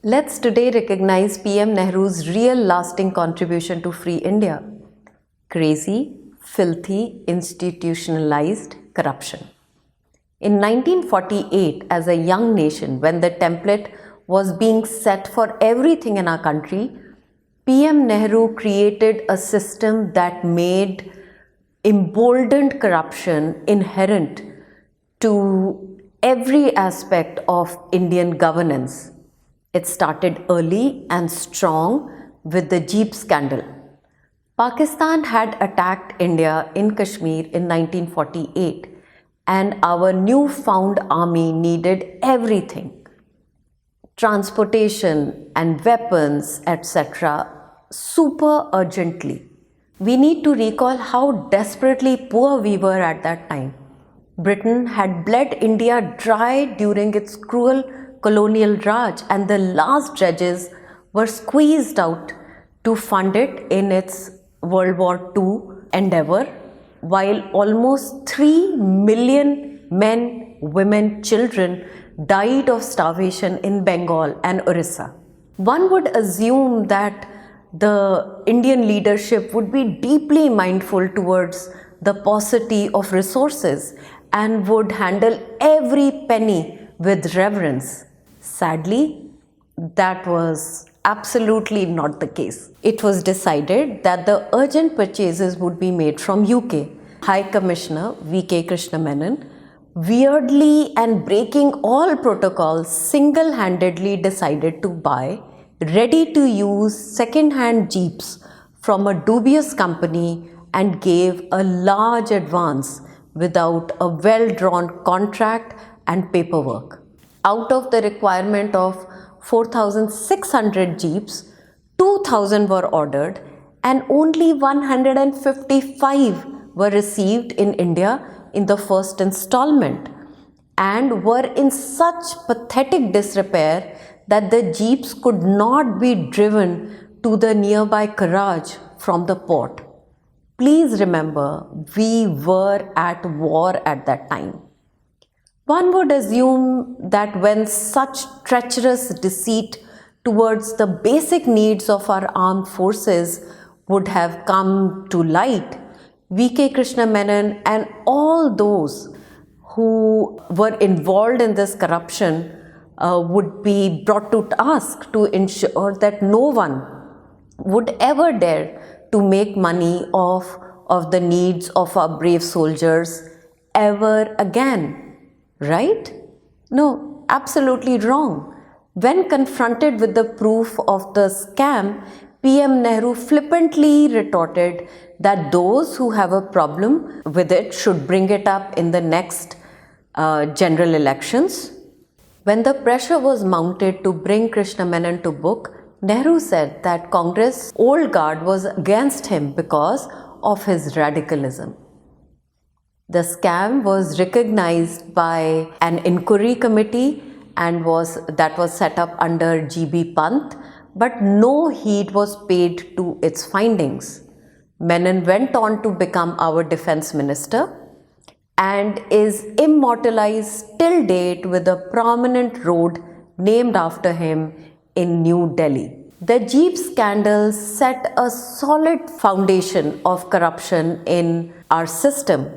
Let's today recognize PM Nehru's real lasting contribution to free India. Crazy, filthy, institutionalized corruption. In 1948, as a young nation, when the template was being set for everything in our country, PM Nehru created a system that made emboldened corruption inherent to every aspect of Indian governance. It started early and strong with the Jeep scandal. Pakistan had attacked India in Kashmir in 1948, and our newfound army needed everything, transportation and weapons, etc., super urgently. We need to recall how desperately poor we were at that time. Britain had bled India dry during its cruel colonial Raj, and the last dredges were squeezed out to fund it in its World War II endeavor, while almost 3 million men, women, children died of starvation in Bengal and Orissa. One would assume that the Indian leadership would be deeply mindful towards the paucity of resources and would handle every penny with reverence. Sadly, that was absolutely not the case. It was decided that the urgent purchases would be made from UK. High Commissioner V.K. Krishna Menon, weirdly and breaking all protocols, single-handedly decided to buy ready-to-use second-hand jeeps from a dubious company and gave a large advance without a well-drawn contract and paperwork. Out of the requirement of 4,600 jeeps, 2,000 were ordered and only 155 were received in India in the first installment and were in such pathetic disrepair that the jeeps could not be driven to the nearby Karaj from the port. Please remember, we were at war at that time. One would assume that when such treacherous deceit towards the basic needs of our armed forces would have come to light, V.K. Krishna Menon and all those who were involved in this corruption would be brought to task to ensure that no one would ever dare to make money off of the needs of our brave soldiers ever again. Right? No, absolutely wrong. When confronted with the proof of the scam, PM Nehru flippantly retorted that those who have a problem with it should bring it up in the next general elections. When the pressure was mounted to bring Krishna Menon to book, Nehru said that Congress' old guard was against him because of his radicalism. The scam was recognized by an inquiry committee and was set up under G.B. Pant, but no heed was paid to its findings. Menon went on to become our defense minister and is immortalized till date with a prominent road named after him in New Delhi. The Jeep scandal set a solid foundation of corruption in our system.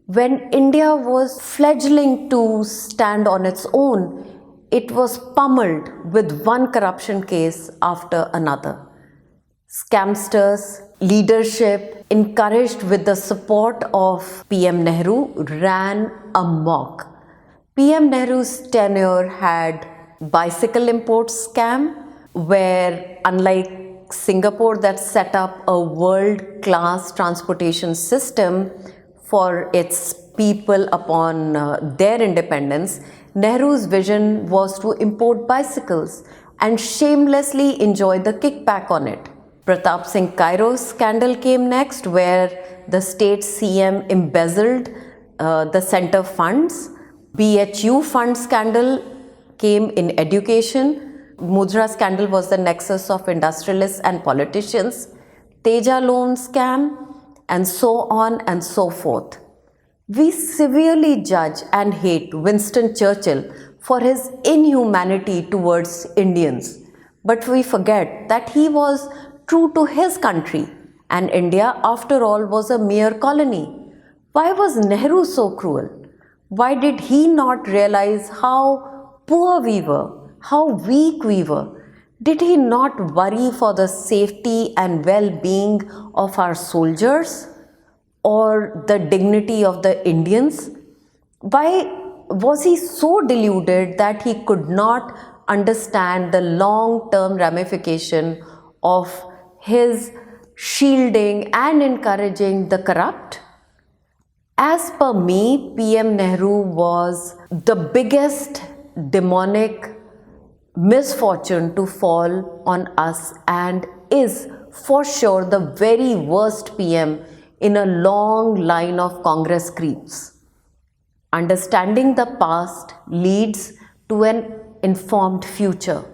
When India was fledgling to stand on its own, it was pummeled with one corruption case after another. Scamsters, leadership, encouraged with the support of PM Nehru, ran amok. PM Nehru's tenure had bicycle import scam, where unlike Singapore that set up a world-class transportation system for its people upon their independence, Nehru's vision was to import bicycles and shamelessly enjoy the kickback on it. Pratap Singh Cairo's scandal came next, where the state CM embezzled the center funds. BHU fund scandal came in education. Mudra scandal was the nexus of industrialists and politicians. Teja loan scam, and so on and so forth. We severely judge and hate Winston Churchill for his inhumanity towards Indians. But we forget that he was true to his country, and India, after all, was a mere colony. Why was Nehru so cruel? Why did he not realize how poor we were, how weak we were? Did he not worry for the safety and well being of our soldiers or the dignity of the Indians? Why was he so deluded that he could not understand the long term ramification of his shielding and encouraging the corrupt? As per me, PM Nehru was the biggest demonic misfortune to fall on us and is for sure the very worst PM in a long line of Congress creeps. Understanding the past leads to an informed future.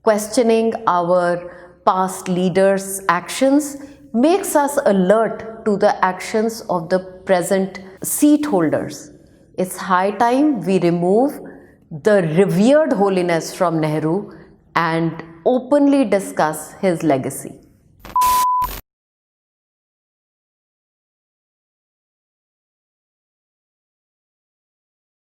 Questioning our past leaders' actions makes us alert to the actions of the present seat holders. It's high time we remove the revered holiness from Nehru and openly discuss his legacy.